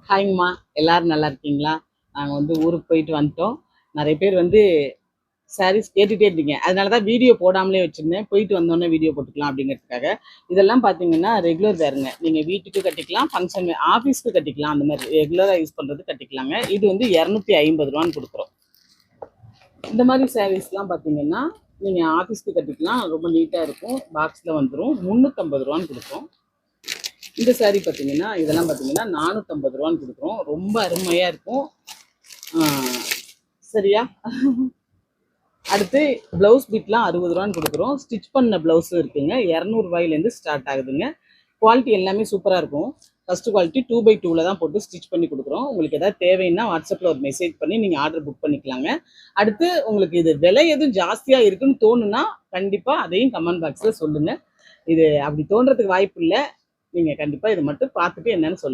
ஹாய்ங்கம்மா, எல்லாரும் நல்லா இருக்கீங்களா? நாங்கள் வந்து ஊருக்கு போயிட்டு வந்துட்டோம். நிறைய பேர் வந்து சாரீஸ் கேட்டுகிட்டே இருந்தீங்க. அதனால தான் வீடியோ போடாமலே வச்சுருந்தேன். போயிட்டு வந்தோடனே வீடியோ போட்டுக்கலாம் அப்படிங்கிறதுக்காக. இதெல்லாம் பார்த்தீங்கன்னா ரெகுலர் வேறுங்க. நீங்கள் வீட்டுக்கு கட்டிக்கலாம், ஃபங்க்ஷன் ஆஃபீஸ்க்கு கட்டிக்கலாம். அந்த மாதிரி ரெகுலராக யூஸ் பண்ணுறது கட்டிக்கலாங்க. இது வந்து 250 கொடுக்குறோம். இந்த மாதிரி சாரீஸ்லாம் பார்த்தீங்கன்னா நீங்கள் ஆஃபீஸ்க்கு கட்டிக்கலாம். ரொம்ப நீட்டாக இருக்கும். பாக்ஸில் வந்துடும். 350 கொடுக்குறோம். இந்த சாரீ பார்த்தீங்கன்னா இதெல்லாம் பார்த்தீங்கன்னா 450 கொடுக்குறோம். ரொம்ப அருமையாக இருக்கும். சரியா? அடுத்து ப்ளவுஸ் பிட்லாம் 60 கொடுக்குறோம். ஸ்டிச் பண்ண ப்ளவுஸும் இருக்குங்க. 200 ஸ்டார்ட் ஆகுதுங்க. குவாலிட்டி எல்லாமே சூப்பராக இருக்கும். ஃபஸ்ட்டு குவாலிட்டி 2x2 தான் போட்டு ஸ்டிச் பண்ணி கொடுக்குறோம். உங்களுக்கு எதாவது தேவைன்னா வாட்ஸ்அப்பில் ஒரு மெசேஜ் பண்ணி நீங்கள் ஆர்டர் புக் பண்ணிக்கலாங்க. அடுத்து உங்களுக்கு இது விலை எதுவும் ஜாஸ்தியாக இருக்குன்னு தோணுன்னா கண்டிப்பாக அதையும் கமெண்ட் பாக்ஸில் சொல்லுங்கள். இது அப்படி தோன்றதுக்கு வாய்ப்பு இல்லை. நீங்கள் கண்டிப்பாக இதை மட்டும் பார்த்துட்டு என்னன்னு சொல்லுங்கள்.